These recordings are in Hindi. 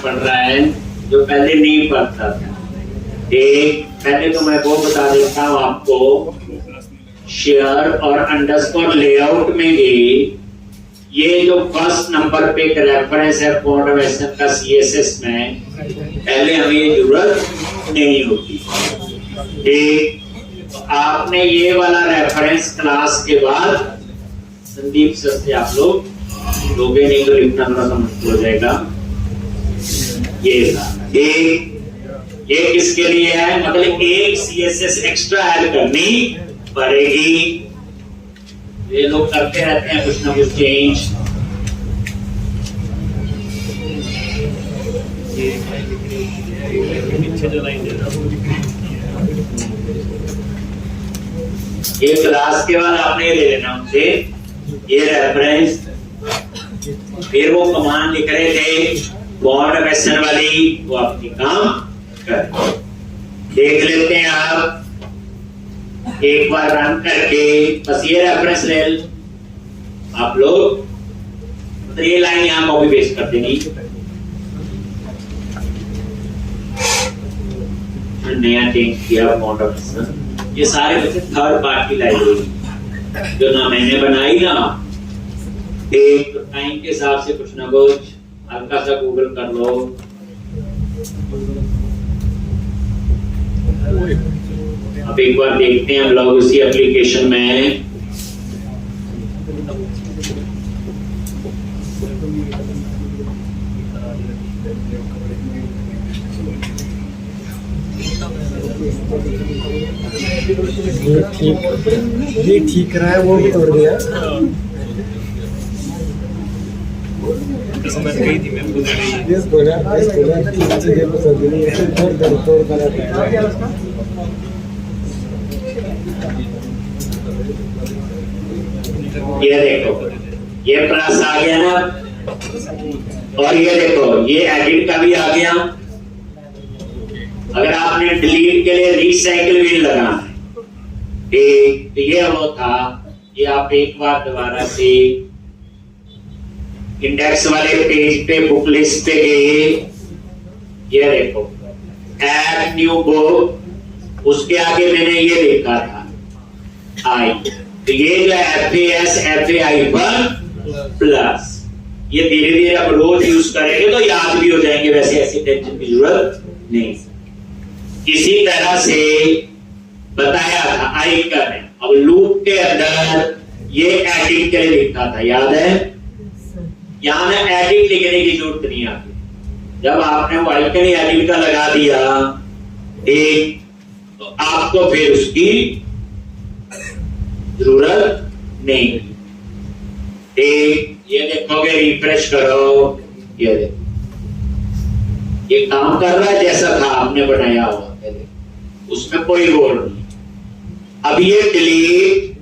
पढ़ रहा है जो पहले नहीं पढ़ता था। एक पहले तो मैं वो बता देता हूँ आपको, शेयर और अंडरस्कोर लेआउट में भी ये जो फर्स्ट नंबर पे एक रेफरेंस है फॉर्मेशन का सीएसएस में, पहले हमें ये जरूरत नहीं होती। एक तो आपने ये वाला रेफरेंस क्लास के बाद संदीप सर से आप लोग लोगे, नहीं तो लिखना थोड़ा सा मुश्किल हो जाएगा। ये किसके लिए है, मतलब एक सीएसएस एक्स्ट्रा ऐड करनी पड़ेगी। ये लोग करते रहते हैं कुछ ना कुछ चेंज। ये क्लास के बाद आपने ले लेना उनसे ये रेफरेंस। फिर वो कमांड लिख रहे थे बॉन्ड क्वेश्चन वाली, वो अपनी काम कर देख लेते हैं आप एक बार रन करके। बस ये रेफरेंस ले आप लोग, तो ये लाइन यहां कॉपी पेस्ट कर देनी। नया चेंज किया बॉन्ड क्वेश्चन, ये सारे बच्चे थर्ड पार्टी लाइब्रेरी जो ना मैंने बनाई ना, एक टाइम के हिसाब से कुछ ना कुछ हल्का सा गूगल कर लो। अब एक बार देखते हैं हम लोग उसी एप्लीकेशन में। ये ठीक रहा है, वो भी तोड़ दिया। गई थी मैं ये देखो ये प्लस आ गया ना, और ये देखो ये एडिट का भी आ गया। अगर आपने डिलीट के लिए रिसाइकिल भी लगाना है, ठीक, तो ये वो था, ये आप एक बार दोबारा से इंडेक्स वाले पेज पे बुक लिस्ट पे गए, ये देखो ऐड न्यू बुक, उसके आगे मैंने ये लिखा था आई, तो ये जो FAS FAI प्लस, ये धीरे धीरे अब रोज यूज करेंगे तो याद भी हो जाएंगे, वैसे ऐसी टेंशन की जरूरत नहीं। इसी तरह से बताया था आई करने। अब लूप के अंदर ये एडिट के लिए लिखा था, याद है? यहां में एडिट लिखने की जरूरत नहीं आती। जब आपने वो आइकन एडिट का लगा दिया एक, तो आपको फिर उसकी जरूरत नहीं। एक ये देखोगे, रिफ्रेश करो, ये देखो ये काम कर रहा है जैसा था आपने बनाया हुआ, उसमें कोई गोल नहीं। अब ये डिलीट,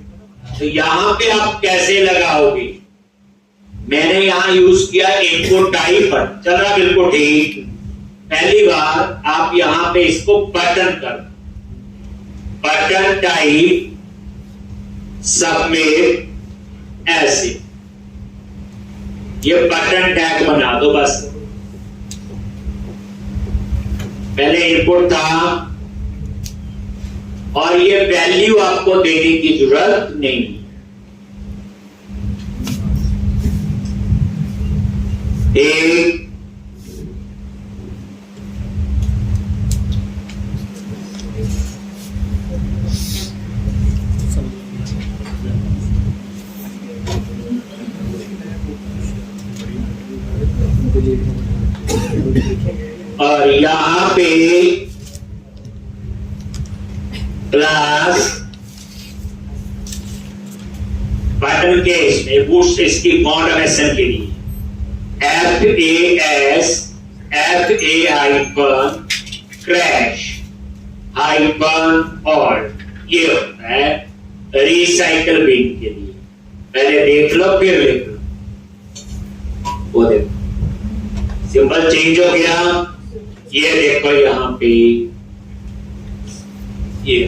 तो यहां पे आप कैसे लगाओगे? मैंने यहां यूज किया इनपुट टाइप, चल रहा बिल्कुल ठीक। पहली बार आप यहां पे इसको बटन कर, बटन टाइप सबमिट, ऐसे ये बटन टैग बना दो बस। पहले इनपुट था और ये वैल्यू आपको देने की जरूरत नहीं। एक और यहां पे क्लास बटन के इसमें बूस्ट इसकी फॉर्मेशन के लिए FAS क्रैश ऑल्ट, ये होता है रिसाइकल बिन के लिए। पहले देख लो फिर लिख लो, वो देखो सिंबल चेंज हो गया। ये देखो यहां पे ये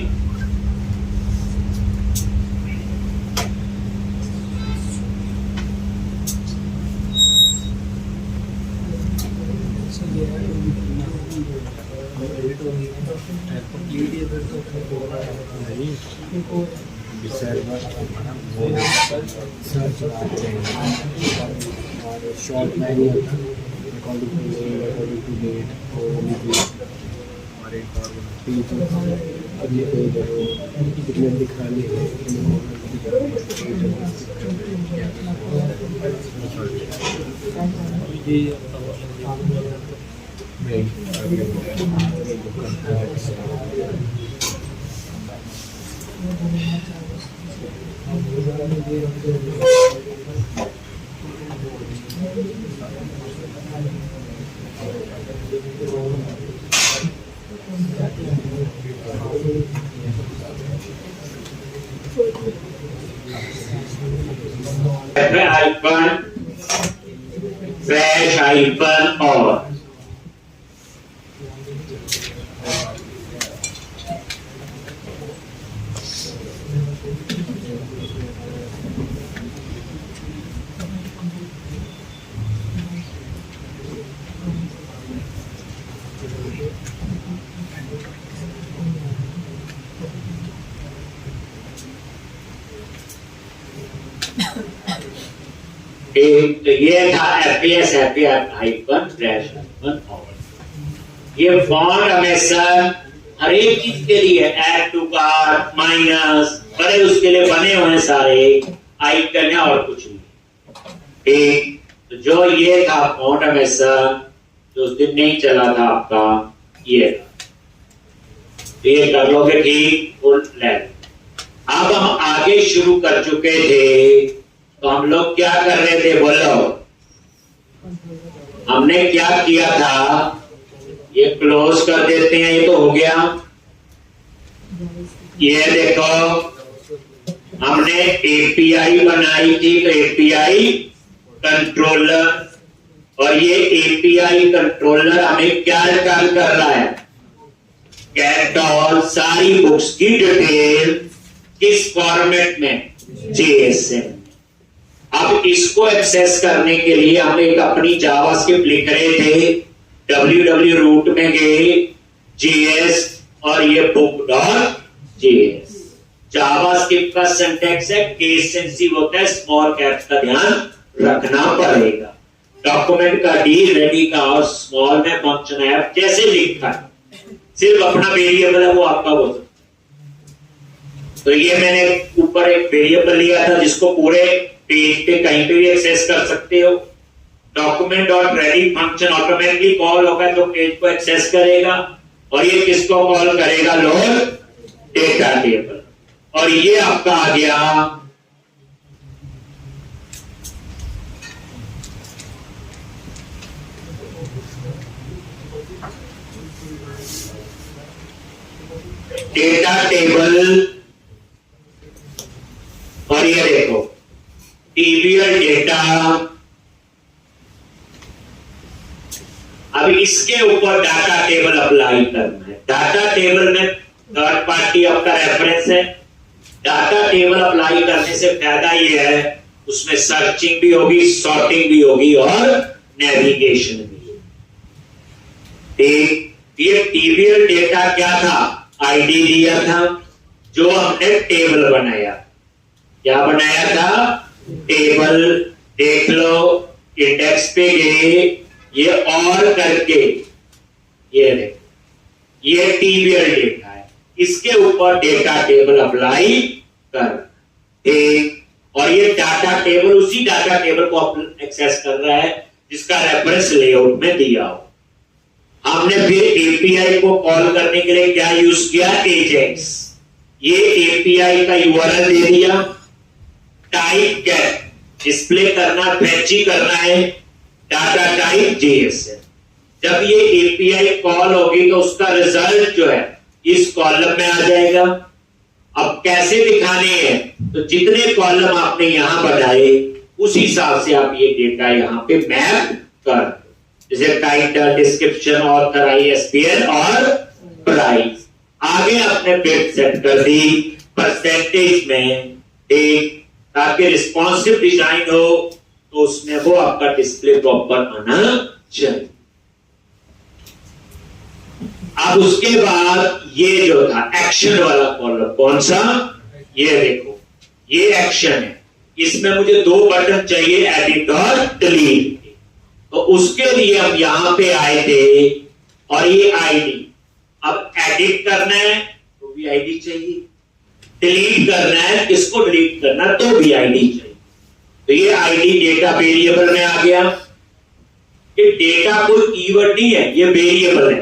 शॉर्ट में नहीं होता अकॉर्डिंग टू डेट और एक और पेज अब ये पेज है वो कितने दिखाने हाइफन फ्रेश हाइफन और ये था एफएस हाइफन फ्रेश हाइफन और ये फॉन्ट हमेशा हर एक चीज के लिए ऐड टू कार्ट माइनस बड़े उसके लिए बने हुए हैं सारे आइकन है और कुछ नहीं। ठीक, तो जो ये था फॉन्ट हमेशा जो उस दिन नहीं चला था आपका ये कर लोगे ठीक फुल लेंथ। अब हम आगे शुरू कर चुके थे, तो हम लोग क्या कर रहे थे बोलो? हमने क्या किया था, ये क्लोज कर देते हैं, ये तो हो गया। ये देखो हमने एपीआई बनाई थी, तो एपीआई कंट्रोलर, और ये एपीआई कंट्रोलर हमें क्या काम कर रहा है, गेट ऑल सारी बुक्स की डिटेल किस फॉर्मेट में, जेएसएम। अब इसको एक्सेस करने के लिए हम एक अपनी जावास्क्रिप्ट लिख रहे थे, www रूट में गए, जेएस और ये बुक डॉट जेएस। जावास्क्रिप्ट का सिंटैक्स है केस सेंसिटिव होता है, स्मॉल कैप्स का ध्यान रखना पड़ेगा। डॉक्यूमेंट का डी, रेडी का और स्मॉल में फंक्शन है जैसे लिखा है, सिर्फ अपना वेरिएबल है वो आपका हो सकता। तो ये मैंने ऊपर एक वेरिएबल लिया था जिसको पूरे पेज पे कहीं पे भी एक्सेस कर सकते हो। Document dot ready function automatically call होगा तो पेज को एक्सेस करेगा, और ये किसको कॉल करेगा, लोड डेटा टेबल। और ये आपका आ गया डेटा टेबल, और ये देखो टीबीएल डेटा। अब इसके ऊपर डाटा टेबल अप्लाई करना है। डाटा टेबल में थर्ड पार्टी आपका रेफरेंस है। डाटा टेबल अप्लाई करने से फायदा ये है, उसमें सर्चिंग भी होगी, सॉर्टिंग भी होगी और नेविगेशन भी होगी। ये टीबीएल डेटा क्या था, आईडी दिया था, जो हमने टेबल बनाया। क्या बनाया था, टेबल। देख लो इंडेक्स पे गए, ये और करके ये देखो, ये टीबीएल डेटा है, इसके ऊपर डेटा टेबल अप्लाई कर। और ये डाटा टेबल उसी डाटा टेबल को एक्सेस कर रहा है जिसका रेफरेंस लेआउट में दिया हो। हमने फिर एपीआई को कॉल करने के लिए क्या यूज किया, एजेक्स। ये एपीआई का यूआरएल दे दिया, टाइप गेट डिस्प्ले करना, फैची करना है डाटा टाइप जेएसएम। जब ये एपीआई कॉल होगी तो उसका रिजल्ट जो है इस कॉलम में आ जाएगा। अब कैसे दिखाने हैं, तो जितने कॉलम आपने यहां बनाए उस हिसाब से आप ये डेटा यहां पे मैप कर, जैसे टाइटल, डिस्क्रिप्शन, ऑथर, आईएसबीएन और प्राइस। आगे आपने बिट सेट कर दी परसेंटेज में, एक ताकि रिस्पॉन्सिव डिजाइन हो तो उसमें वो आपका डिस्प्ले प्रॉपर आना चाहिए। अब उसके बाद ये जो था एक्शन वाला कॉलम, कौन सा, ये देखो, ये एक्शन है। इसमें मुझे दो बटन चाहिए, एडिट और डिलीट। तो उसके लिए हम यहां पे आए थे, और ये आईडी, अब एडिट करना है तो भी आईडी चाहिए, डिलीट करना है, किसको डिलीट करना तो भी आईडी चाहिए। तो ये आईडी डेटा वेरिएबल में आ गया। ये डेटा कोई कीवर्ड नहीं है, ये वेरिएबल है,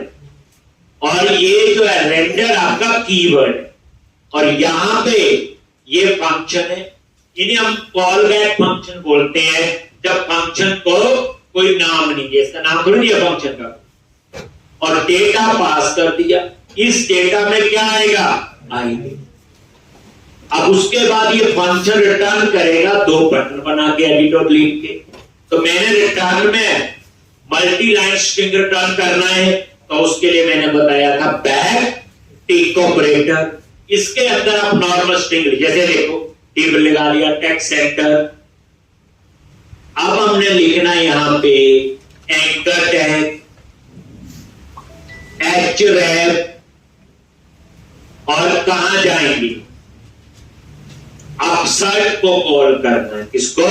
और ये जो है रेंडर आपका कीवर्ड है, और यहां पे ये फंक्शन है। इन्हें हम कॉल बैक फंक्शन बोलते हैं, जब फंक्शन को कोई नाम नहीं दिया, इसका नाम थोड़ी दिया फंक्शन का, और डेटा पास कर दिया। इस डेटा में क्या आएगा, आईडी। अब उसके बाद ये फंक्शन रिटर्न करेगा दो बटन बना के, एडिट और डिलीट के। तो मैंने रिटर्न में मल्टी लाइन स्ट्रिंग रिटर्न करना है, तो उसके लिए मैंने बताया था बैक टिक ऑपरेटर। इसके अंदर आप नॉर्मल स्ट्रिंग, जैसे देखो टिक लगा लिया, टेक्स्ट सेंटर। अब हमने लिखना यहां पे एंकर टैग, href, और कहां जाएंगे, अपसर्ट को कॉल करना है, किसको,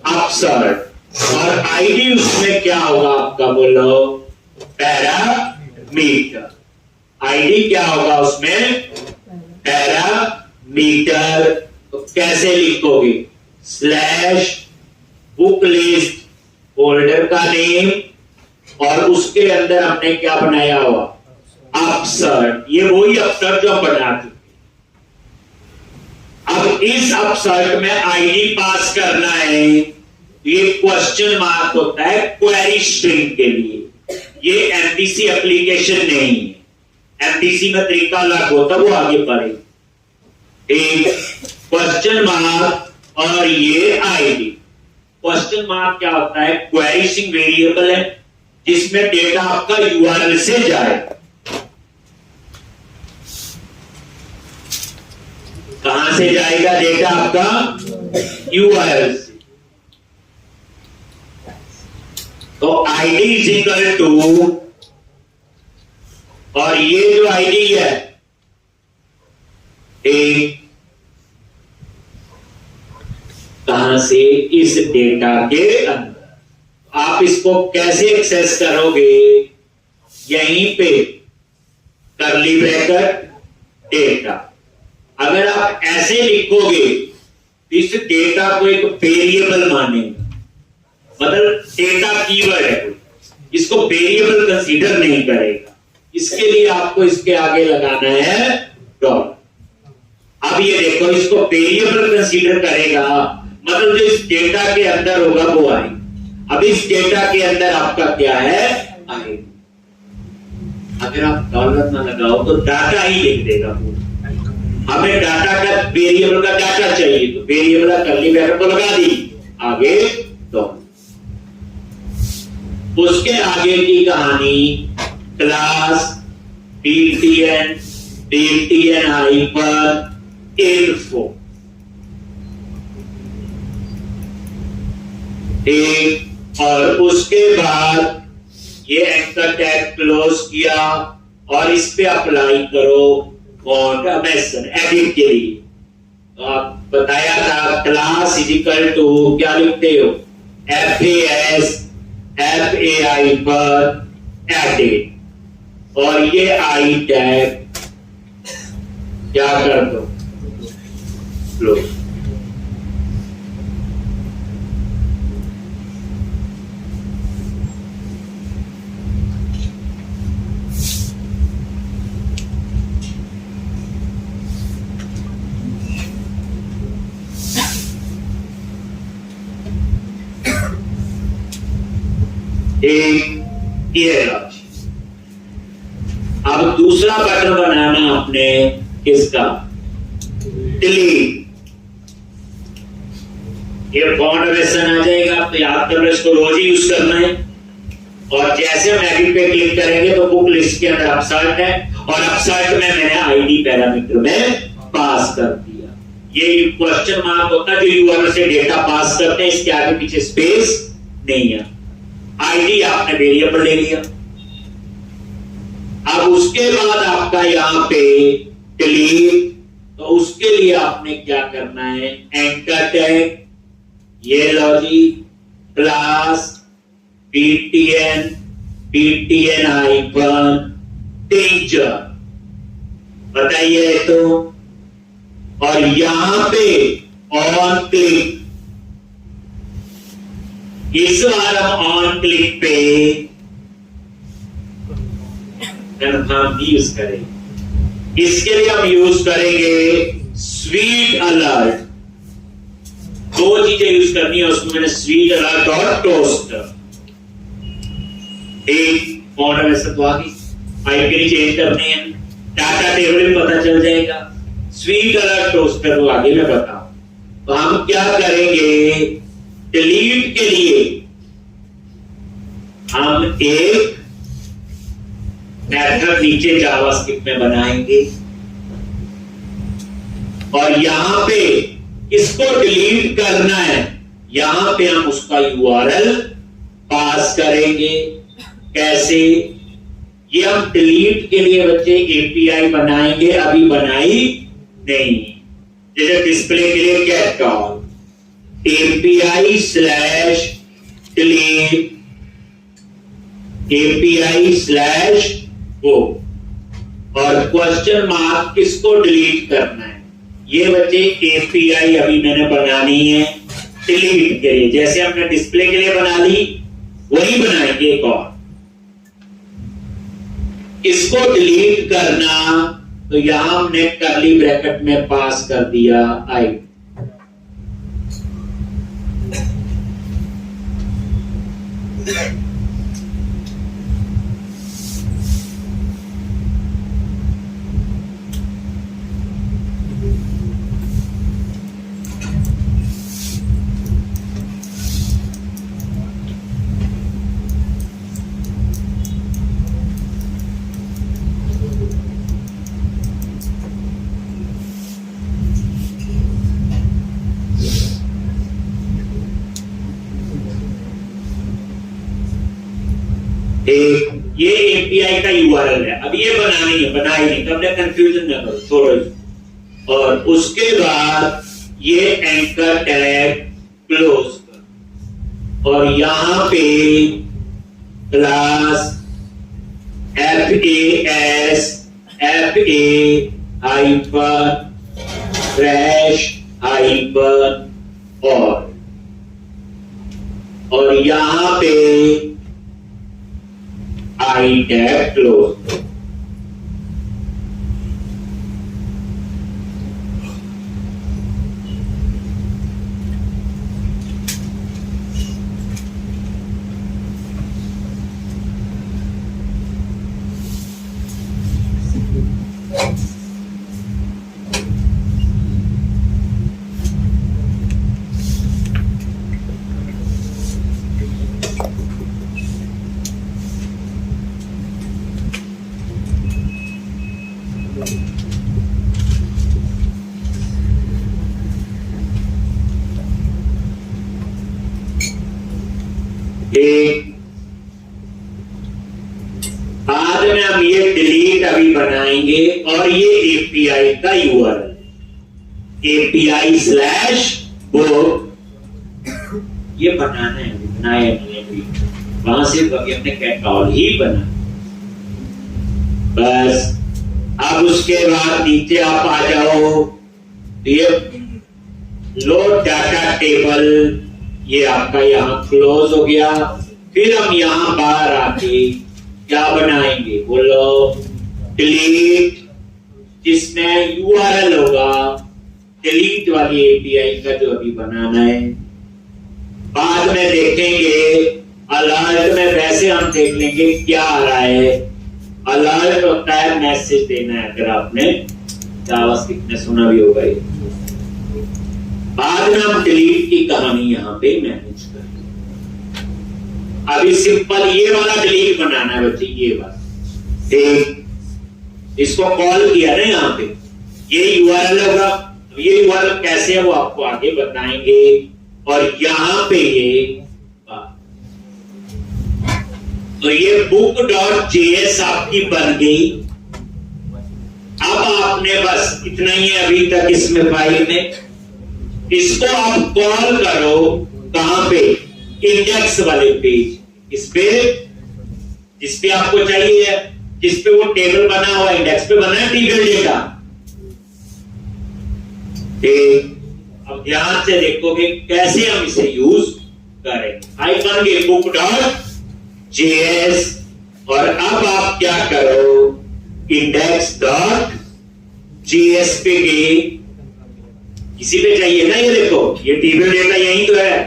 अपसर्ट। और आईडी उसमें क्या होगा आपका, बोलो, पैरामीटर। आईडी क्या होगा उसमें, पैरामीटर। तो कैसे लिखोगे, स्लैश बुक लिस्ट, फोल्डर का नेम, और उसके अंदर हमने क्या बनाया हुआ, अपसर्ट। ये वही अपसर्ट जो हम बना चुके। अब इस अपसर्ट में आईडी पास करना है। ये क्वेश्चन मार्क होता है क्वेरी स्ट्रिंग के लिए। ये एमपीसी एप्लीकेशन नहीं है, एमपीसी में तरीका अलग होता है, वो आगे पढ़े। एक क्वेश्चन मार्क और ये आईडी। क्वेश्चन मार्क क्या होता है, क्वेरी स्ट्रिंग वेरिएबल है जिसमें डेटा आपका यूआरएल से जाए। कहां से जाएगा डेटा आपका, यूआरएल से। तो आईडी इज इक्वल टू, और ये जो आईडी है एक, कहां से, इस डेटा के अंदर। आप इसको कैसे एक्सेस करोगे, यहीं पे कर्ली ब्रैकेट डेटा। अगर आप ऐसे लिखोगे इस डेटा को एक वेरिएबल मानेंगे, मतलब डेटा कीवर्ड है कोई, इसको वेरिएबल कंसीडर नहीं करेगा। इसके लिए आपको इसके आगे लगाना है डॉट। अब ये देखो, इसको वेरिएबल कंसीडर करेगा, मतलब जो इस डेटा के अंदर होगा वो आएगा। अब इस डेटा के अंदर आपका क्या है, आएगा। अगर आप डॉलर ना लगाओ तो डाटा ही लिख देगा पूरा। हमें डाटा का, वेरिएबल का डाटा चाहिए, तो वेरिएबल का कर्ली ब्रैकेट को लगा दी, आगे डॉट। उसके आगे की कहानी, क्लास टीएन हाइपर इन्फो, ठीक। और उसके बाद ये एंकर टैग क्लोज किया, और इस पे अप्लाई करो ऑटोमेशन एडिट के लिए। तो आप बताया था क्लास इज इक्वल टू, क्या लिखते हो, FAI पर एडिट, और ये आई टैग क्या कर दो, लो। एक ये लॉज। अब दूसरा बटन बनाना आपने किसका, डिलीट। ये फॉन्ट वेर्शन आ जाएगा, तो याद कर लो, इसको रोज ही यूज करना है। और जैसे हम एडिट पे क्लिक करेंगे तो बुक लिस्ट के अंदर अपसर्ट है, और अपसर्ट में मैंने आईडी पैरामीटर में पास कर दिया। ये क्वेश्चन मार्क होता है जो यूआरएल से डेटा पास करते हैं, इसके आगे पीछे स्पेस नहीं है। आईडी आपने वेरिएबल ले लिया। अब उस उसके बाद आपका यहाँ पे डिलीट, तो उसके लिए आपने क्या करना है, एंकर टैग, ये लो जी, क्लास ptn हाइफन टीचर, बताइए तो। और यहां पे ऑन क्लिक, इस बार हम ऑन क्लिक पे कन्फर्म भी यूज करेंगे। इसके लिए हम यूज करेंगे स्वीट अलर्ट। दो चीजें यूज करनी है उसमें, मैंने स्वीट अलर्ट और टोस्टर। एक ऑर्डर वैसे तो आगे आईपी चेंज करने हैं, डाटा टेबल में पता चल जाएगा। स्वीट अलर्ट टोस्टर को आगे मैं बताऊं। तो हम क्या करेंगे, डिलीट के लिए हम एक मेथड नीचे जावास्क्रिप्ट में बनाएंगे और यहां पे इसको डिलीट करना है, यहां पे हम उसका यूआरएल पास करेंगे। कैसे, ये हम डिलीट के लिए बच्चे एपीआई बनाएंगे, अभी बनाई नहीं। जैसे डिस्प्ले के लिए get call API slash delete, API slash वो, और क्वेश्चन मार्क किसको डिलीट करना है, ये बच्चे एपीआई अभी मैंने बनानी है डिलीट के लिए। जैसे हमने डिस्प्ले के लिए बना ली, वही बनाएंगे एक और। इसको डिलीट करना, तो यहां हमने कर्ली ब्रैकेट में पास कर दिया आई। ये एपीआई का यूआरएल है, अब ये बनानी है, बनाई नहीं, तब कंफ्यूजन न करो, छोड़ो। और उसके बाद ये एंकर टैग क्लोज कर, और यहां पे class FA hyphen fresh hyphen और यहां पे आई टैग क्लोज। बाद में हम ये डिलीट अभी बनाएंगे, और ये एपीआई का यूआरएल एपीआई स्लैश बुक, ये बनाना है, बनाया नहीं अभी, वहां से अभी हमने कैटॉल ही बना। बस अब उसके बाद नीचे आप आ जाओ, ये लोड डाटा टेबल, ये आपका यहां क्लोज हो गया। फिर हम यहां बाहर आके क्या बनाएंगे, बोलो, डिलीट, जिसमें यूआरएल होगा डिलीट वाली एपीआई का जो अभी बनाना है। बाद में देखेंगे अलर्ट में, वैसे हम देख लेंगे क्या आ रहा है। अलर्ट होता है मैसेज देना है, अगर आपने जावास्क्रिप्ट में सुना भी होगा। बाद में हम डिलीट की कहानी यहां पे मैनेज करेंगे। अभी सिंपल ये वाला डिलीट बनाना है बच्चे, ये वाला ठीक, इसको कॉल किया ना यहाँ पे, ये यूआरएल होगा। ये यूआरएल कैसे है वो आपको आगे बताएंगे। और यहां पे ये तो ये book.js आपकी बन गई। अब आपने बस इतना ही है अभी तक इसमें फाइल में, इसको आप कॉल करो कहां पे, इंडेक्स वाले पेज, इस पे जिस पे आपको चाहिए, जिस पे वो टेबल बना हुआ इंडेक्स पे बना है टेबल डेटा। अब ध्यान से देखोगे कैसे हम इसे यूज करेंगे। आइकन के बुक डॉट जेएस, और अब आप क्या करो, इंडेक्स डॉट जेएस पे गए, इसी पे चाहिए ना, ये देखो ये टेबल डेटा यही तो है।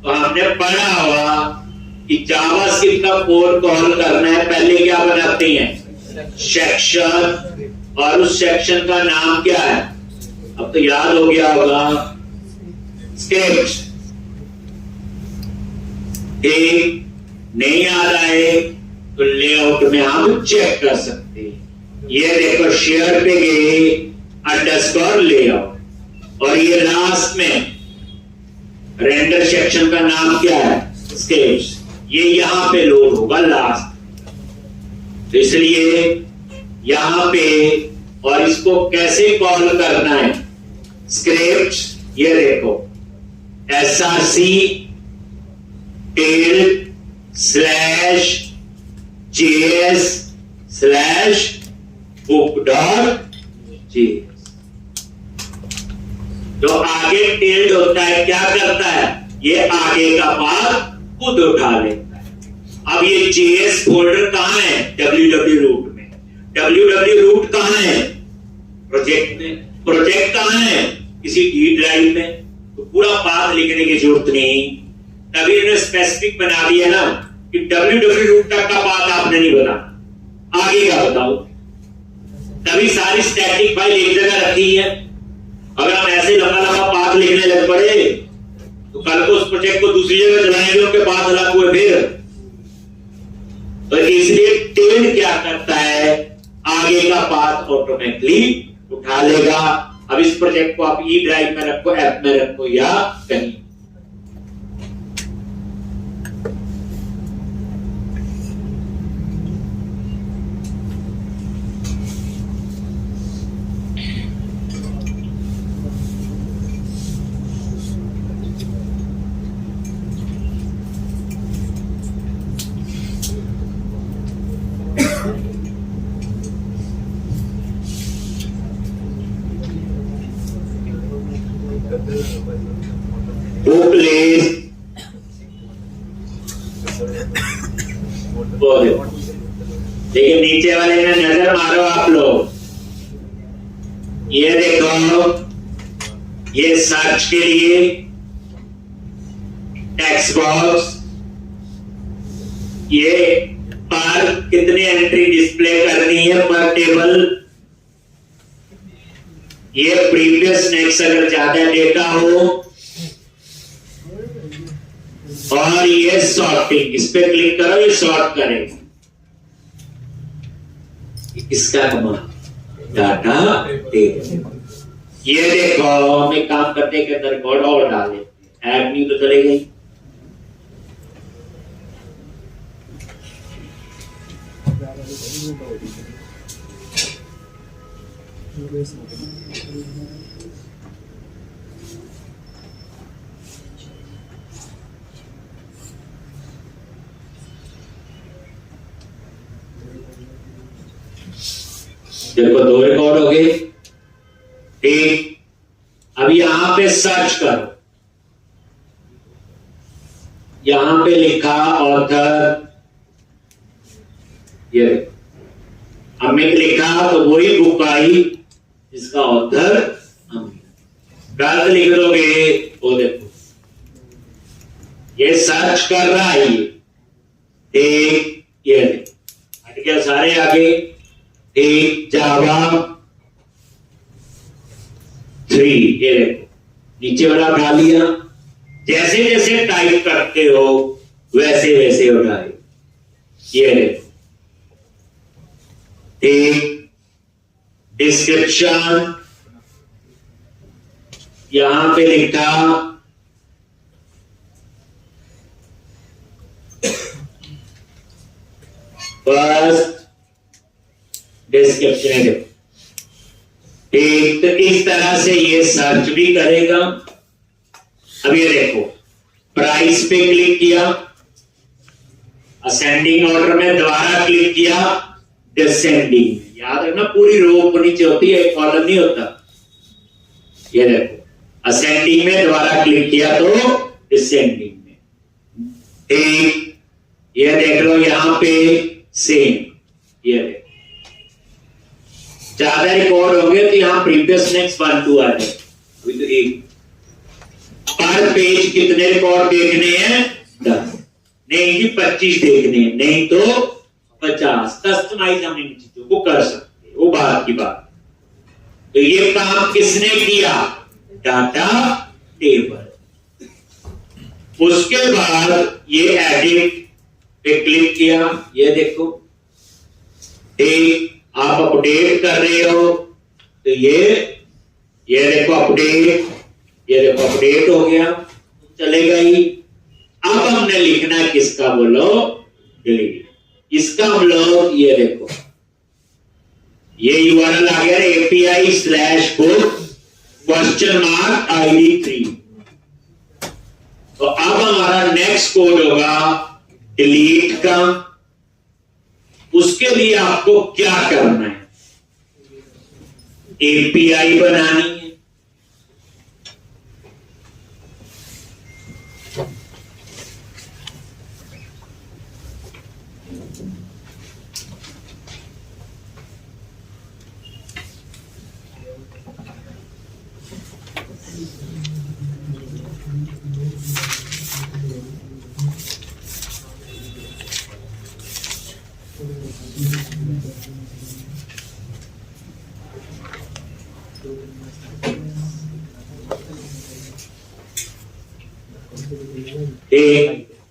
तो हमने पढ़ा हुआ कि जावास्क्रिप्ट का कोड कॉल करना है, पहले क्या बनाते हैं, सेक्शन, और उस सेक्शन का नाम क्या है, अब तो याद हो गया होगा, स्क्रिप्ट। ठीक, नहीं याद आए तो लेआउट में हम चेक कर सकते हैं। ये देखो शेयर पे गए, अंडरस्कोर लेआउट, और ये लास्ट में रेंडर सेक्शन का नाम क्या है, स्क्रिप्ट, ये यहां पे लोड होगा लास्ट। तो इसलिए यहां पे, और इसको कैसे कॉल करना है, स्क्रिप्ट, ये देखो src tail slash js slash book dot JS. जो आगे टेल्ड होता है क्या करता है, ये आगे का पाथ खुद उठा लेता है। अब ये JS फोल्डर कहां है, www रूट में, www रूट कहां है, प्रोजेक्ट में, प्रोजेक्ट कहां है, किसी डी ड्राइव में, तो पूरा पाथ लिखने की जरूरत नहीं। तभी इन्होंने स्पेसिफिक बना दिया ना कि www रूट तक का पाथ आपने नहीं बताना, आगे का बताओ। तभी सारी स्टैटिक फाइल एक जगह रखी है। अगर हम ऐसे लंबा लंबा पाथ लिखने लग पड़े तो कल को उस प्रोजेक्ट को दूसरी जगह चलाएंगे, उनके पाथ अलग हुए फिर। तो इसलिए टेल क्या करता है, आगे का पाथ ऑटोमेटिकली उठा लेगा। अब इस प्रोजेक्ट को आप ई ड्राइव में रखो, ऐप में रखो या कहीं। देखिए नीचे वाले में नजर मारो आप लोग, ये देखो, ये सर्च के लिए टेक्स्ट बॉक्स, ये पर कितनी एंट्री डिस्प्ले करनी है पर टेबल, ये प्रीवियस नेक्स्ट अगर ज्यादा डेटा हो, और ये सॉर्टिंग, इस पे क्लिक करो, ये सॉर्ट करेगा। इसका कमाल डाटा टेबल। ये देखो हम एक काम करते के अंदर कोड और डाले, ऐड न्यू तो चले गई। देखो दो रिकॉर्ड हो गए। ठीक, अब यहां पे सर्च करो, यहां पे लिखा ऑथर, ये अमित लिखा तो वही बुक आई जिसका ऑथर अमित। गलत लिख दोगे वो देखो ये सर्च कर रहा है, ठीक, ये हट गया सारे आगे। एक जावा 3, ये देखो नीचे वाला उठा लिया, जैसे जैसे टाइप करते हो वैसे वैसे उठाए। ये देखो एक डिस्क्रिप्शन, यहां पे लिखा फर्स्ट डिस्क्रिप्शन, एक तो इस तरह से ये सर्च भी करेगा। अब ये देखो, प्राइस पे क्लिक किया, असेंडिंग ऑर्डर में दोबारा क्लिक किया, डिसेंडिंग। याद रखना पूरी रो ऊपर नीचे होती है, एक कॉलम नहीं होता। ये देखो, असेंडिंग में दोबारा क्लिक किया तो डिसेंडिंग में। एक ये देख लो यहां पे सेम, ये देखो ज्यादा रिकॉर्ड होंगे तो यहां प्रीवियस नेक्स्ट 1 2 आ जाए। अभी तो एक पर पेज कितने रिकॉर्ड देखने हैं? 10 नहीं कि 25 देखने हैं, नहीं तो 50। कस्टमाइज हम इन चीजों को कर सकते हैं, वो बात की बात। तो ये काम किसने किया? Data table. उसके बाद ये एडिट पे क्लिक किया, ये देखो एक आप अपडेट कर रहे हो तो ये देखो अपडेट, ये देखो अपडेट हो गया, चलेगा ही। अब हमने लिखना है किसका? बोलो डिलीट। इसका हम लोग ये देखो ये यूआरएल आ गया API/book?ID3। तो अब हमारा नेक्स्ट कोड होगा डिलीट का। उसके लिए आपको क्या करना है? एपीआई बनानी है।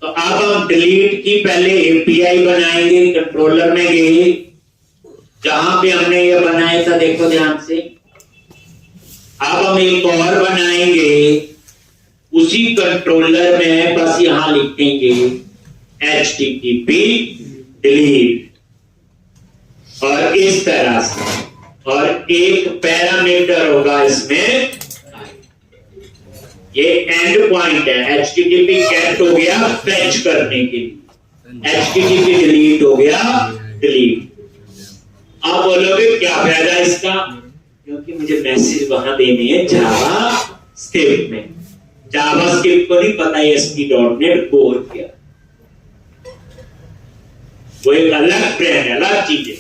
तो अब हम डिलीट की पहले एपीआई बनाएंगे। कंट्रोलर में गए, जहां पे हमने ये बनाया था देखो ध्यान से। अब हम एक और बनाएंगे उसी कंट्रोलर में, बस यहां लिखेंगे HTTP डिलीट और इस तरह से, और एक पैरामीटर होगा इसमें, ये एंड पॉइंट है। HTTP गेट हो गया फेच करने के लिए, HTTP डिलीट हो गया डिलीट। आप बोलोगे क्या फायदा इसका? क्योंकि मुझे मैसेज वहां देने हैं जावा स्क्रिप्ट में। जावा स्क्रिप्ट को नहीं पता ASP.NET कोर क्या, वो एक अलग ब्रांड है, अलग चीज है।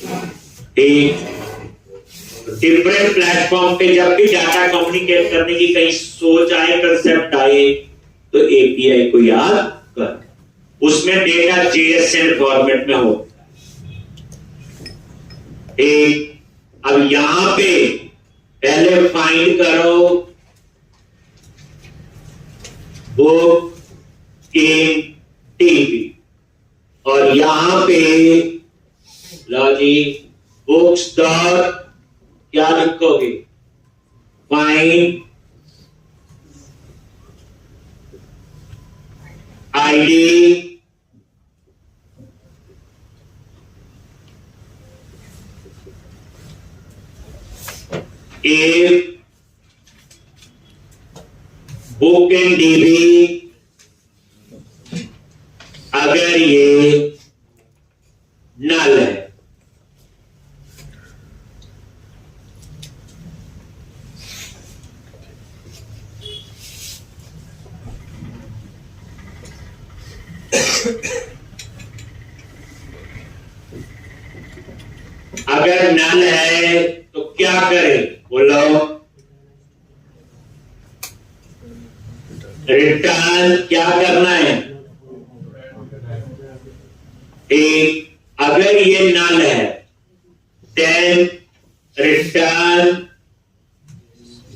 डिफरेंट प्लेटफॉर्म पे जब भी डाटा कम्युनिकेट करने की कहीं सोच आए, कंसेप्ट आए, तो एपीआई को याद कर। उसमें डेटा JSON फॉर्मेट में होता है। अब यहां पे पहले फाइंड करो बुक इन टीवी, और यहां पे लो जी बुक्स डॉट क्या लिखोगे? Find ID if book in dB अगर ये नल है। अगर नल है तो क्या करें? बोलो रिटर्न क्या करना है? अगर ये नल है देन रिटर्न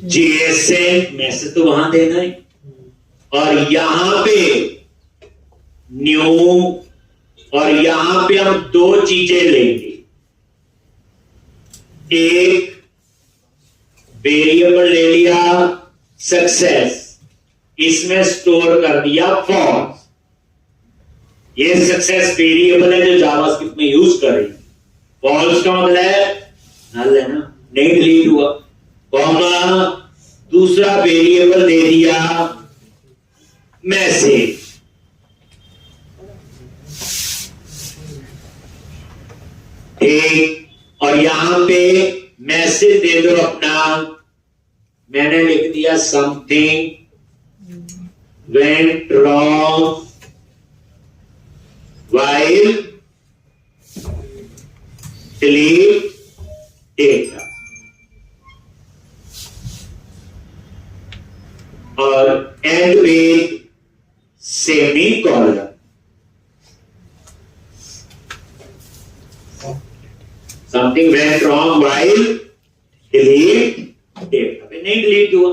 JSON, मैसेज तो वहां देना है, और यहां पे न्यू, और यहां पे हम दो चीजें लेंगे। एक वेरिएबल ले लिया सक्सेस, इसमें स्टोर कर दिया फॉल्स। ये सक्सेस वेरिएबल है जो जावास्क्रिप्ट में यूज कर रही। फॉल्स का मतलब है नल है ना, नहीं डिलीट हुआ। कॉमा दूसरा वेरिएबल दे दिया मैसेज। ठीक, और यहां पे मैसेज दे दो अपना, मैंने लिख दिया something went wrong while delete data, और end with semicolon। something went wrong while delete data, नहीं डिलीट हुआ।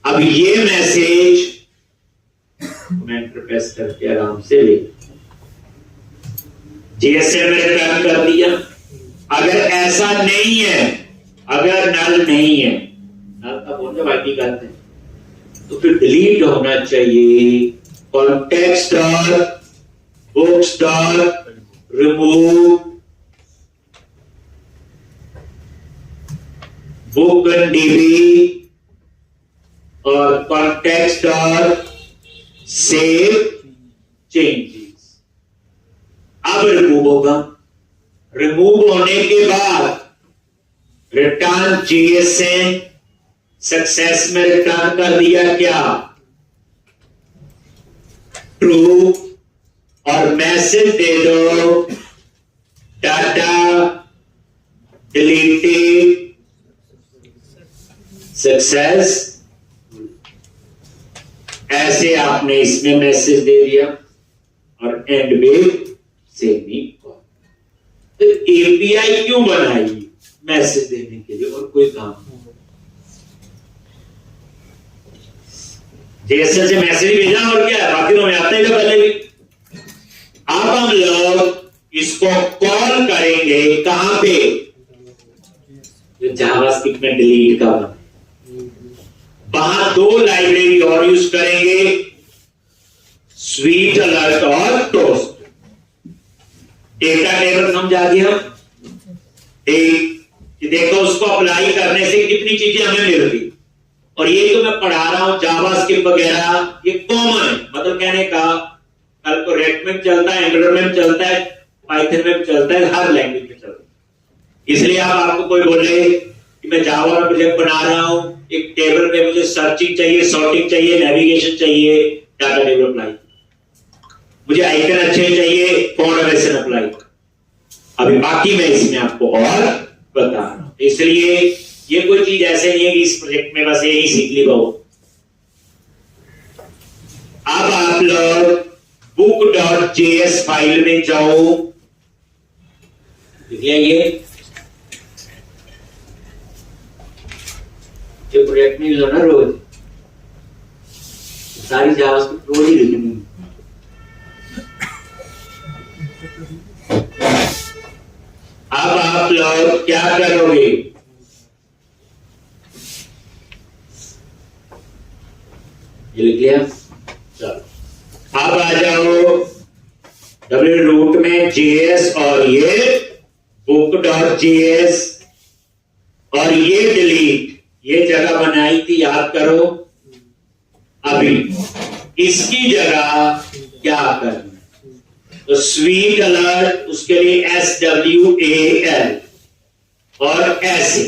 अब ये मैसेज एंटर प्रेस करके आराम से ले जीएसएम में रिटर्न कर दिया। अगर ऐसा नहीं है, अगर नल नहीं है, नल का बोल जब आईडी करते हैं तो फिर डिलीट होना चाहिए कॉन्टेक्स्ट और books dot remove book dB और कॉन्टेक्स्ट और सेव चेंजेस। अब रिमूव होगा, रिमूव होने के बाद रिटर्न जीएसएन सक्सेस में रिटर्न कर दिया क्या, ट्रू, और मैसेज दे दो डाटा डिलीटेड सक्सेस। ऐसे आपने इसमें मैसेज दे दिया और एंड में सेमीकोलन। तो एपीआई क्यों बनाई, मैसेज देने के लिए, और कोई काम नहीं। जैसे से मैसेज भेजा और क्या है, बाकी तो मैं आता ही था पहले भी। अब हम लोग इसको कॉल करेंगे कहां पे, जो जावास्क्रिप्ट में डिलीट का बना, वहां दो लाइब्रेरी और यूज करेंगे, स्वीट अलर्ट और टोस्ट। डेटा टेबल समझा दिया, एक देखो उसको अप्लाई करने से कितनी चीजें हमें मिल रही। और ये जो मैं पढ़ा रहा हूं जावास्क्रिप्ट वगैरह, ये कॉमन है, मतलब कहने का कल को रेड में चलता है, एंगुलर में चलता है, पाइथन में चलता है, हर लैंग्वेज में चलता है। इसलिए आप आपको कोई बोले कि मैं जावा में प्रोजेक्ट बना रहा हूं, एक टेबल पे मुझे सर्चिंग चाहिए, सॉर्टिंग चाहिए, नेविगेशन चाहिए, डाटा टेबल अप्लाई, मुझे आइकन अच्छे चाहिए, फॉन्ट वेरिएशन अप्लाई। अभी बाकी मैं इसमें आपको और बता रहा हूं, इसलिए ये कोई चीज ऐसे नहीं है कि इस प्रोजेक्ट में बस यही सीख ली बहु। अब आप लोग book.js फाइल में जाओ, ये जो प्रोजेक्ट में यूज होना रोज, सारी जावास्क्रिप्ट रोज ही लिखनी। अब आप लोग क्या करोगे, ये लिख लिया, चलो अब आ जाओ डब्ल्यू रूट में जेएस और ये book.js और ये डिलीट, ये जगह बनाई थी याद करो। अभी इसकी जगह क्या करना, तो स्वीट अलर्ट, उसके लिए SWAL और ऐसे,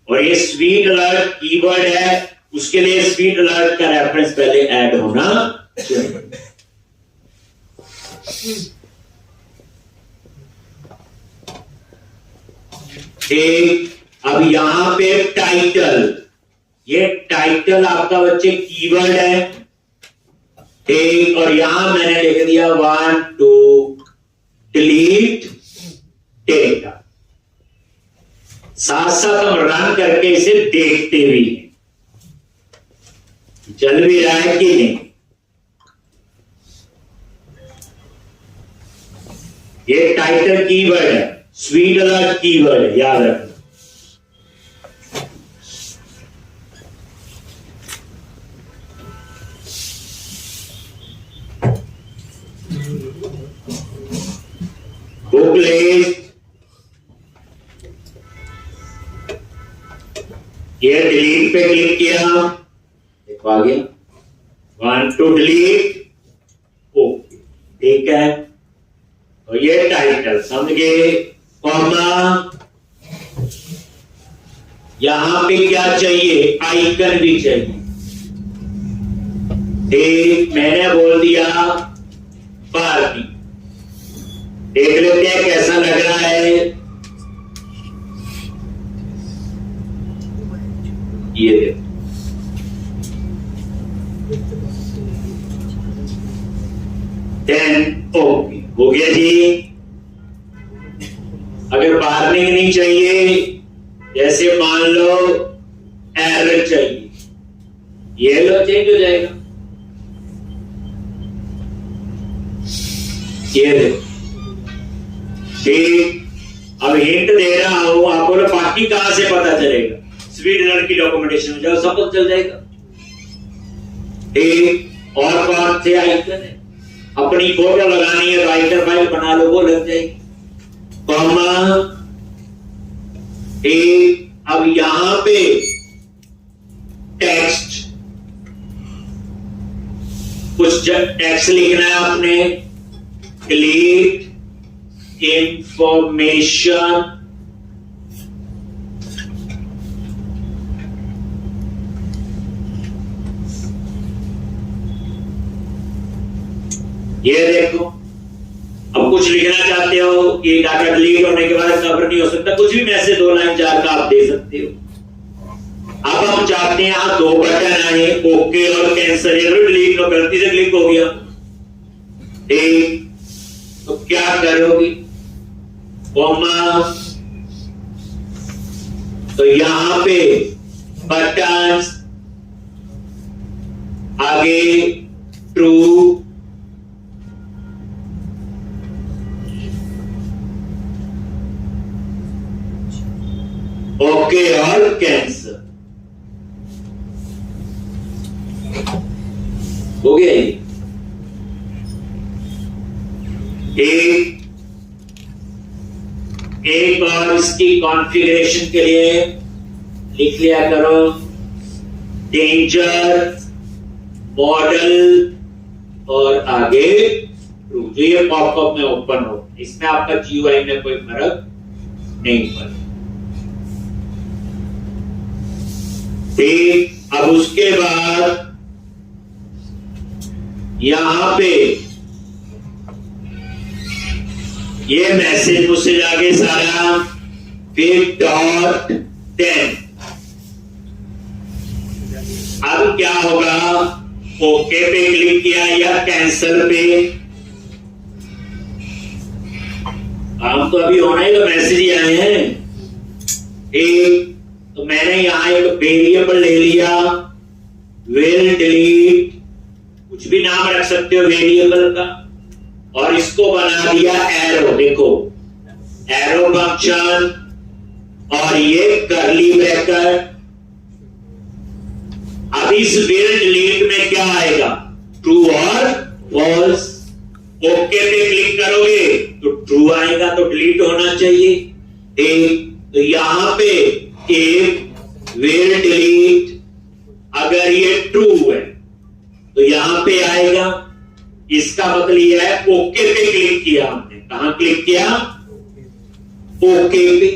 और ये स्वीट अलर्ट कीवर्ड है, उसके लिए स्वीट अलर्ट का रेफरेंस पहले ऐड होना चाहिए। ठीक, अब यहां पे टाइटल, ये टाइटल आपका बच्चे कीवर्ड है। ठीक, और यहां मैंने लिख दिया 1 to delete data। साथ साथ हम रन करके इसे देखते भी हैं चल भी रहा है कि नहीं। ये टाइटल कीवर्ड है, स्वीट अलर्ट कीवर्ड है, याद रखना। बुक लिस्ट ये डिलीट पे क्लिक किया, देखो आ गया, वांट टू डिलीट, ओके, ठीक है। तो ये टाइटल समझ गए, कॉमा, यहां पे क्या चाहिए, आइकन भी चाहिए, ठीक, मैंने बोल दिया बारबी। देख लेते हैं कैसा लग रहा है, ये देखो, ओके हो गया जी। अगर वार्निंग नहीं चाहिए, जैसे मान लो एरर चाहिए, ये लो चेंज हो जाएगा, ये देखो, ठीक। अब हिंट दे रहा हूं आपको, बाकी कहां से पता चलेगा, स्वीडनर की डॉक्यूमेंटेशन में जाओ, सब पता चल जाएगा, ठीक। और कौन से आइकन है, अपनी फोटो लगानी है तो आइकन फाइल बना लो, वो लग जाएगी, कॉमा, ठीक। अब यहां पे टेक्स्ट, कुछ टेक्स्ट लिखना है आपने, डिलीट इंफॉर्मेशन, ये देखो, अब कुछ लिखना चाहते हो कि डाटा डिलीट होने के बाद कवर नहीं हो सकता, कुछ भी मैसेज 2 लाइन 4 का आप दे सकते हो। अब हम चाहते हैं यहां 2 बटन आए, ओके और कैंसिल, ये डिलीट नो, गलती से क्लिक हो गया, ठीक, तो क्या करोगे, कॉमा, तो यहां पे बटन आगे ट्रू, ओके और कैंसर, हो गया ये। एक और इसकी कॉन्फ़िगरेशन के लिए लिख लिया करो, डेंजर मॉडल और आगे ट्रू, जो ये पॉपअप में ओपन हो, इसमें आपका जीयूआई में कोई फर्क नहीं पड़ता, ठीक। अब उसके बाद यहां पे ये मैसेज मुझसे जाके सारा, फिर .10, अब क्या होगा, ओके पे क्लिक किया या कैंसल पे, काम तो अभी होना ही, तो मैसेज ही आए हैं, ठीक। तो मैंने यहां एक वेरिएबल ले लिया, विल डिलीट, कुछ भी नाम रख सकते हो वेरिएबल का, और इसको बना दिया एरो, देखो एरो फंक्शन, और ये करली ब्रैकेट। अब इस विल डिलीट में क्या आएगा, ट्रू और फॉल्स, ओके पे क्लिक करोगे तो ट्रू आएगा, तो डिलीट होना चाहिए, ठीक। तो यहां पे एक विल डिलीट, अगर ये ट्रू है तो यहां पे आएगा, इसका मतलब यह है ओके पे क्लिक किया हमने, कहां क्लिक किया, ओके पे।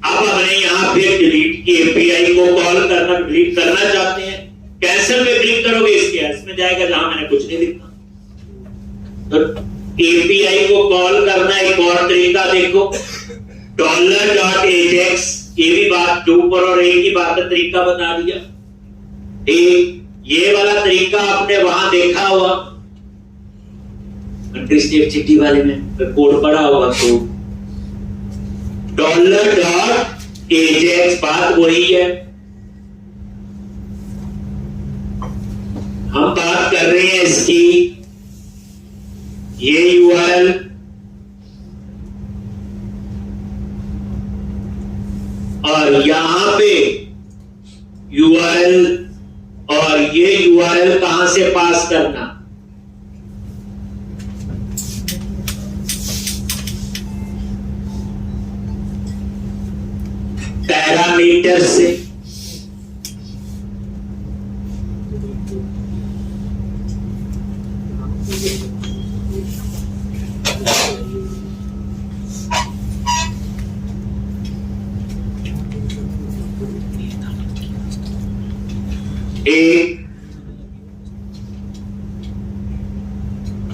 अब हमने यहां पे डिलीट की एपीआई को कॉल करना, डिलीट करना चाहते हैं, कैंसिल पे क्लिक करोगे, इसमें जाएगा जहां मैंने कुछ नहीं लिखा। तो एपीआई को कॉल करना एक और तरीका देखो, $.ajax, ये भी बात के ऊपर और एक ही बात का तरीका बता दिया, ठीक। ये वाला तरीका आपने वहां देखा होगा कंट्री स्टेट सिटी वाले में, कोड पढ़ा होगा, तो $.ajax बात वही है। हम बात कर रहे हैं इसकी, ये यूआरएल और यहां पे यूआरएल, और ये यूआरएल कहां से पास करना, पैरामीटर से, एक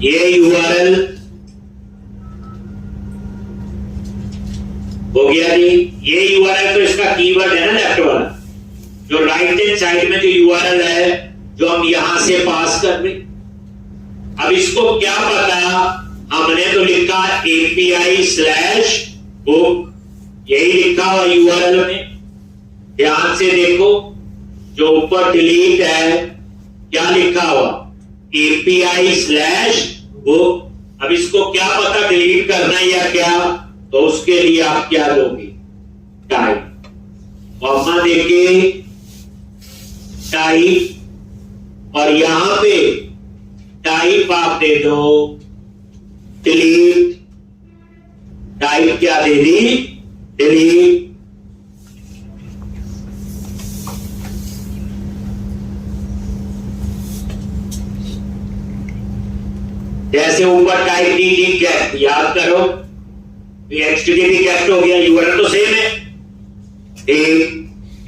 ये यूआरएल हो गया जी। ये यूआरएल तो इसका कीवर्ड है ना लेफ्ट वाला, जो राइट हैंड साइड में जो यूआरएल है जो हम यहां से पास कर रहे। अब इसको क्या पता, हमने तो लिखा API/book, यही लिखा हुआ यूआरएल में। ध्यान से देखो, जो ऊपर डिलीट है क्या लिखा हुआ, API/book। अब इसको क्या पता डिलीट करना है या क्या, तो उसके लिए आप क्या दोगे, टाइप, कॉमा देके टाइप, और यहां पे टाइप आप दे दो डिलीट। टाइप क्या दे दी, डिलीट। जैसे ऊपर टाइप डी गेट, याद करो HTTP गेट हो गया, यूआरएल तो सेम है।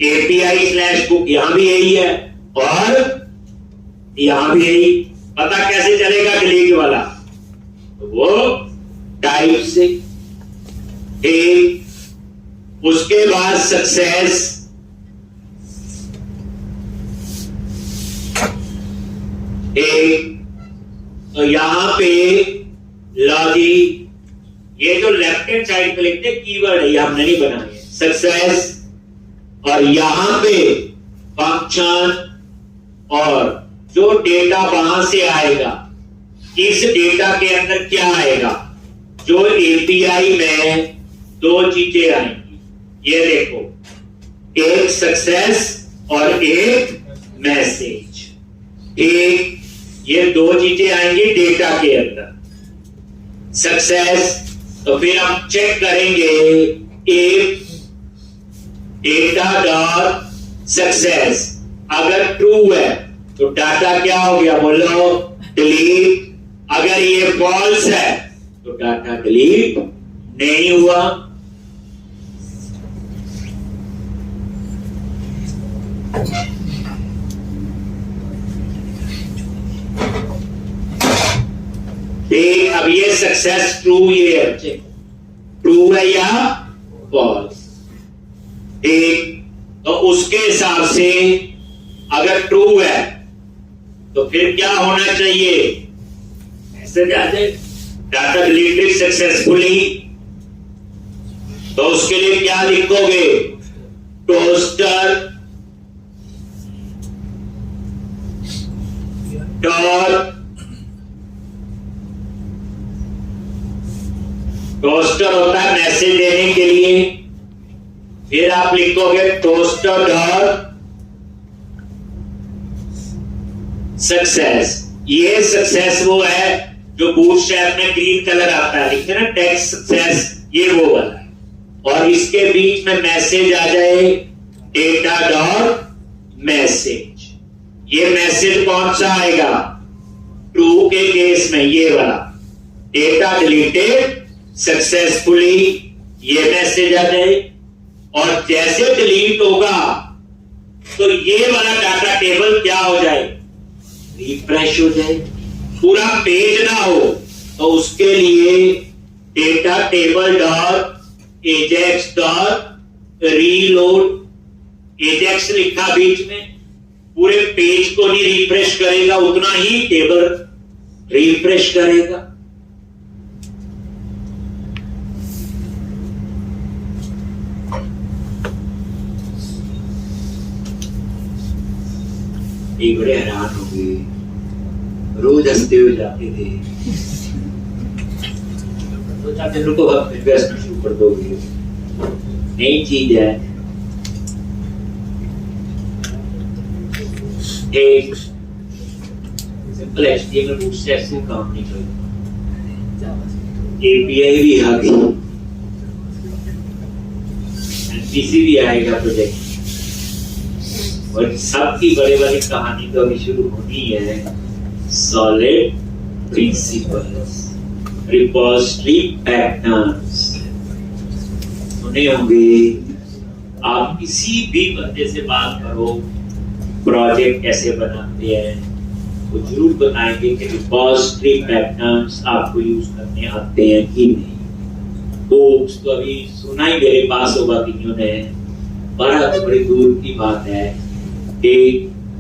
API/book यहां भी यही है और यहां भी यही। पता कैसे चलेगा डिलीट वाला, तो वो टाइप से। उसके बाद सक्सेस, तो यहां पे लॉजिक, ये जो लेफ्ट हैंड साइड पे लिखते कीवर्ड है, ये हमने नहीं बनाए, सक्सेस, और यहां पे फंक्शन, और जो डेटा वहां से आएगा, इस डेटा के अंदर क्या आएगा, जो एपीआई में दो चीजें आएंगी, ये देखो, एक सक्सेस और एक मैसेज। एक ये दो चीजें आएंगी डेटा के अंदर, सक्सेस, तो फिर हम चेक करेंगे एक डेटा डॉट सक्सेस, अगर ट्रू है तो डाटा क्या हो गया, बोलो डिलीट। अगर ये फॉल्स है तो डाटा डिलीट नहीं हुआ। अब ये सक्सेस ट्रू, ये ट्रू है या फॉल्स, एक, तो उसके हिसाब से अगर ट्रू है तो फिर क्या होना चाहिए, मैसेज आ जाए डाटा डिलीटेड सक्सेसफुली। तो उसके लिए क्या लिखोगे, टोस्टर डॉट, टोस्टर होता है मैसेज देने के लिए, फिर आप लिखोगे टोस्टर डॉट सक्सेस। ये सक्सेस वो है जो बूटस्ट्रैप में ग्रीन कलर आता है, लिखते हैं ना टेक्स्ट सक्सेस, ये वो वाला है। और इसके बीच में मैसेज आ जाए डेटा डॉट मैसेज। ये मैसेज कौन सा आएगा, ट्रू के केस में ये वाला, डेटा डिलीटेड सक्सेसफुली, ये मैसेज आ जाए। और जैसे डिलीट होगा तो ये वाला डाटा टेबल क्या हो जाए, रिफ्रेश हो जाए, पूरा पेज ना हो। तो उसके लिए data table dot Ajax dot reload, Ajax लिखा बीच में, पूरे पेज को नहीं रिफ्रेश करेगा, उतना ही टेबल रिफ्रेश करेगा। एक बड़े हैरान हो गए, रोज हंसते हुए जाते थे, तो चाहते रुको अब इन्वेस्टमेंट शुरू कर दोगे, नई चीज है। एक सिंपल HTML बूटस्ट्रैप से काम नहीं करेगा, API भी आ गई, MVC भी आएगा प्रोजेक्ट, और सबकी बड़े बड़ी कहानी तो अभी शुरू होनी है। सॉलिड प्रिंसिपल्स, रिपोजिटरी पैटर्न्स सुने होंगे आप, किसी भी बंदे से बात करो प्रोजेक्ट कैसे बनाते हैं, वो जरूर बताएंगे कि रिपॉजिटरी पैटर्न्स आपको यूज करने आते हैं कि नहीं। बुक्स तो अभी सुना ही मेरे पास होगा किन्हों ने, बड़ी दूर की बात है कि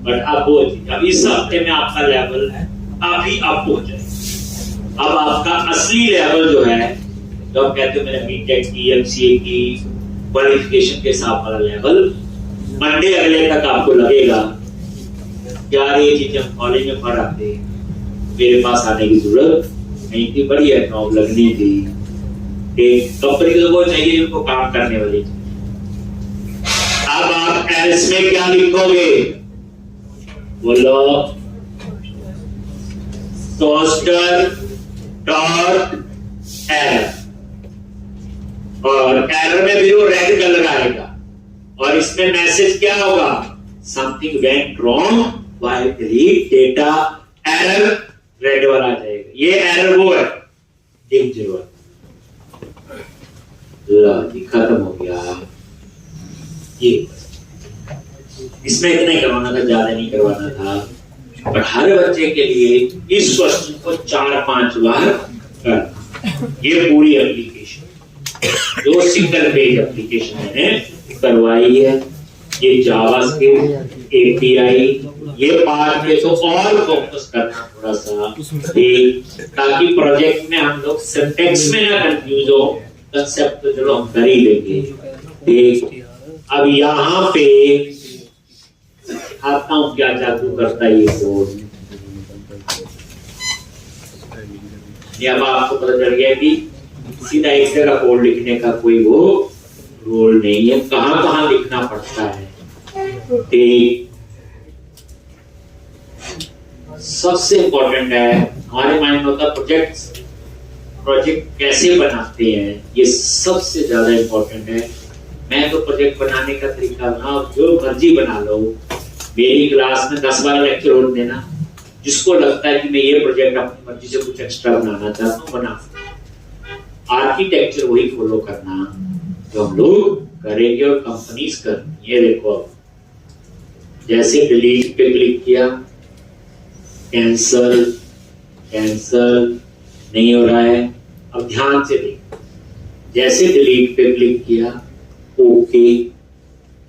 बट अब इस हफ्ते में आपका लेवल अभी अप हो जाए। अब आपका असली लेवल जो है, जो हम कहते हैं मैंने बीटेक की, एमसीए की क्वालिफिकेशन के हिसाब वाला लेवल, मंडे अगले तक आपको लगेगा यार ये चीजें हम कॉलेज में पढ़ आते, मेरे पास आने की जरूरत नहीं थी, बड़ी है जॉब लगनी थी। कंपनी के लोगों चाहिए जिनको काम करने वाली। अब आप एल्स में क्या लिखोगे, बोलो, टोस्टर डॉट एरर, और एरर में भी वो रेड कलर आएगा और इसमें मैसेज क्या होगा, something went wrong while delete data, error red वाला आ जाएगा। ये एरर वो है डेंजर वाला, खत्म हो गया। ये इसमें इतना ही करवाना था, ज्यादा नहीं करवाना था, पर हर बच्चे के लिए इस क्वेश्चन को 4-5 बार करना। ये पूरी एप्लीकेशन जो सिंगल पेज एप्लीकेशन मैंने करवाई है, ये जावास्क्रिप्ट एपीआई, ये पार्ट पे तो और फोकस करना थोड़ा सा, ताकि प्रोजेक्ट में हम लोग सिंटैक्स में ना कंफ्यूज हो, कंसेप्ट तो चलो हम कर ही लेंगे। अब यहाँ पे आता हूँ क्या जादू करता है ये कोड। अब आपको पता चल गया कि सीधा एक जगह कोड लिखने का कोई वो रोल नहीं है, कहां कहां लिखना पड़ता है। सबसे इंपॉर्टेंट है हमारे माइंड में होता प्रोजेक्ट कैसे बनाते हैं, ये सबसे ज्यादा इंपॉर्टेंट है। मैं तो प्रोजेक्ट बनाने का तरीका बनाओ जो मर्जी बना लो, मेरी क्लास में 10-12 लेक्चर और देना, जिसको लगता है कि मैं ये प्रोजेक्ट अपनी मर्जी से कुछ एक्स्ट्रा बनाना चाहता हूँ बना। आर्किटेक्चर वही फॉलो करना जो हम लोग करेंगे और कंपनीज करनी। ये देखो, जैसे डिलीट पे क्लिक किया, कैंसल कैंसल नहीं हो रहा है। अब ध्यान से देखो, जैसे डिलीट पे क्लिक किया, ओके,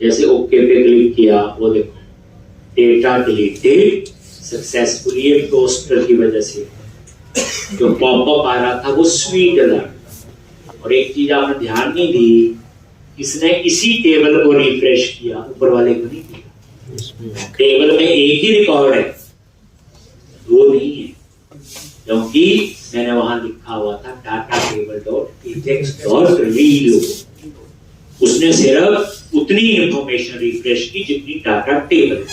जैसे ओके पे क्लिक किया, वो देखो डेटा डिलीटेड सक्सेसफुली। ये टोस्टर की वजह से जो पॉपअप आ रहा था वो स्वीट अलर्ट। और एक चीज आपने ध्यान नहीं दी, इसने इसी टेबल को रिफ्रेश किया, ऊपर वाले को नहीं किया। टेबल में एक ही रिकॉर्ड है, दो नहीं है, क्योंकि मैंने वहां लिखा हुआ था data table dot Ajax dot reload. उसने सिर्फ उतनी इंफॉर्मेशन रिफ्रेश की जितनी डाटा टेबल,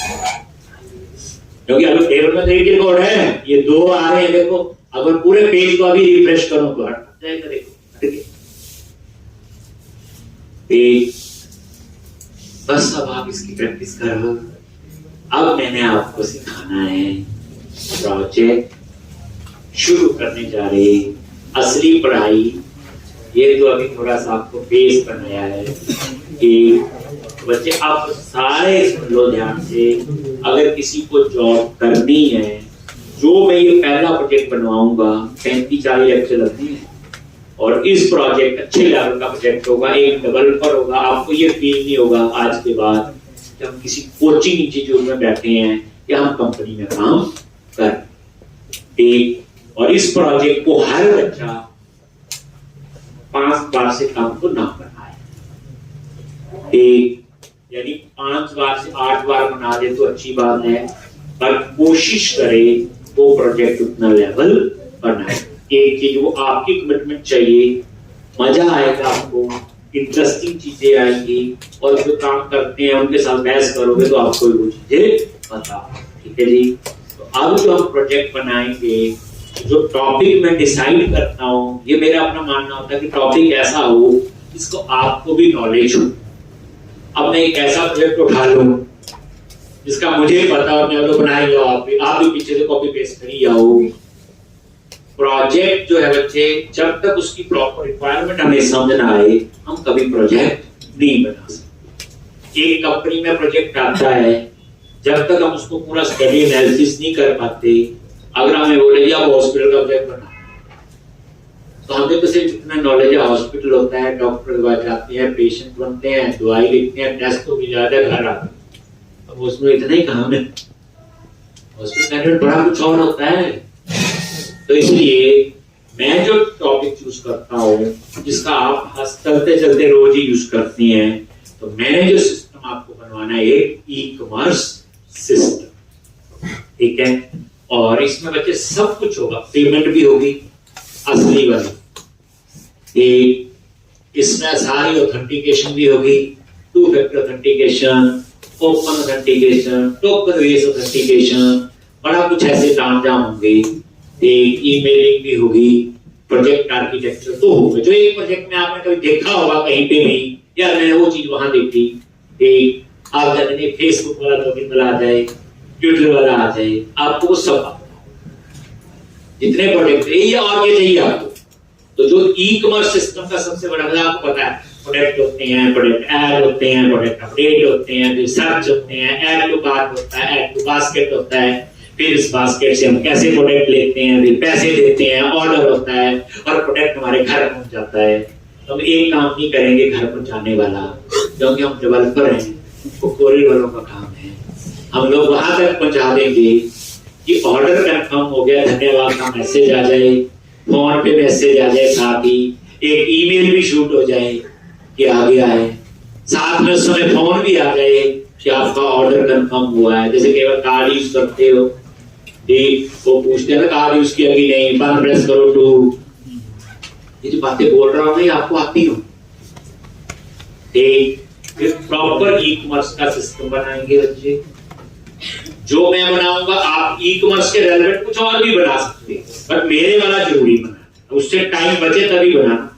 क्योंकि अभी टेबल में तो एक रिकॉर्ड है, ये दो आ रहे हैं। देखो अगर पूरे पेज को अभी रिफ्रेश करो तो हट जाएगा। देखो बस अब आप इसकी प्रैक्टिस करो। अब मैंने आपको सिखाना है, प्रोजेक्ट शुरू करने जा रहे, असली पढ़ाई। ये तो अभी थोड़ा सा आपको बेस बनाया है कि बच्चे आप सारे सुन लो ध्यान से। अगर किसी को जॉब करनी है, जो मैं ये पहला प्रोजेक्ट बनवाऊंगा 35-40 लेक्चर लगते हैं, और इस प्रोजेक्ट अच्छे लेवल का प्रोजेक्ट होगा, एक डेवलपर होगा। आपको ये फील नहीं होगा आज के बाद कि हम किसी कोचिंग इंस्टीट्यूट में बैठे हैं या हम कंपनी में काम कर। और इस प्रोजेक्ट को हर बच्चा 5 बार से कम को ना बनाए, यानी 5 बार से 8 बार बना दे तो अच्छी बात है, पर कोशिश करे वो प्रोजेक्ट उतना लेवल बनाए। एक चीज वो आपकी कमिटमेंट चाहिए, मजा आएगा आपको, इंटरेस्टिंग चीजें आएंगी, और जो काम करते हैं उनके साथ बहस करोगे तो आपको वो चीजें पता। ठीक है जी। तो अब जो हम प्रोजेक्ट बनाएंगे, जो टॉपिक मैं डिसाइड करता हूँ, ये मेरा अपना मानना होता है कि टॉपिक ऐसा हो जिसको आपको भी नॉलेज हो। अब मैं एक ऐसा प्रोजेक्ट उठा लूं जिसका मुझे पता हो, मैं तो बनाएंगे, आप भी पीछे से कॉपी पेस्ट करी जाओ। प्रोजेक्ट जो है बच्चे, जब तक उसकी प्रॉपर रिक्वायरमेंट हमें समझ ना आए, हम कभी प्रोजेक्ट नहीं बना सकते। एक कंपनी में प्रोजेक्ट आता है, जब तक हम उसको पूरा स्टडी एनालिसिस नहीं कर पाते, अगर हमें बोले जी आप हॉस्पिटल का प्रोजेक्ट बना, तो हमें तो सिर्फ इतना नॉलेज है, हॉस्पिटल होता है, डॉक्टर के पास जाते हैं, पेशेंट बनते हैं, दवाई लिखते हैं, टेस्ट हो जाता है, घर आते हैं। अब उसमें इतना ही काम है, हॉस्पिटल मैनेजमेंट बड़ा कुछ और होता है। तो इसलिए मैं जो टॉपिक चूज करता हूँ, जिसका आप चलते चलते रोज ही यूज करती हैं, तो मैंने जो सिस्टम आपको बनवाना है एक ई कॉमर्स सिस्टम, ठीक है। और इसमें बच्चे सब कुछ होगा, पेमेंट भी होगी असली वाली, इसमें सारी ऑथेंटिकेशन भी होगी, 2 factor authentication, open authentication, token based authentication, बड़ा कुछ ऐसे तामझाम होंगे, एक ईमेलिंग भी होगी, प्रोजेक्ट आर्किटेक्चर तो होगा। जो एक प्रोजेक्ट में आपने कभी देखा होगा कहीं पे भी, यार मैंने वो चीज वहां देखी, एक आप जाने फेसबुक वाला लॉगिन वाला आ जाए, ट्विटर वाला आ जाए, आपको वो सब जितने प्रोडक्ट ये और ये चाहिए आपको। तो जो ई कॉमर्स सिस्टम का सबसे बड़ा मजा आपको पता है, प्रोडक्ट होते हैं, प्रोडक्ट ऐड होते हैं, प्रोडक्ट अपडेट होते हैं, फिर सर्च होते हैं, ऐड टू कार्ट होता है, ऐड टू बास्केट होता है, फिर इस बास्केट से हम कैसे प्रोडक्ट लेते हैं, फिर पैसे देते हैं, ऑर्डर होता है और प्रोडक्ट हमारे घर पहुंच जाता है। तो हम एक काम नहीं करेंगे घर पहुंचाने वाला, क्योंकि हम डेवलपर हैं, वो कोरियर वालों का काम है, हम लोग वहां तक पहुंचा देंगे कि ऑर्डर कंफर्म हो गया, धन्यवाद का मैसेज आ जाए, फोन पे मैसेज आ जाए, साथ ही एक ईमेल भी शूट हो जाए कि आ गया है, साथ में उस समय फोन भी आ जाए कि आपका ऑर्डर कंफर्म हुआ है। जैसे केवल कार्ड यूज करते हो, वो पूछते हैं ना कार्ड यूज किया कि नहीं, बटन प्रेस करो टू, ये जो बातें बोल रहा हूँ आपको आती हो। एक प्रॉपर ई कॉमर्स का सिस्टम बनाएंगे बच्चे, जो मैं बनाऊंगा आप ई कॉमर्स के रेलेवेंट कुछ और भी बना सकते हैं, बट मेरे वाला जरूरी बनाना, उससे टाइम बचे तभी बनाना।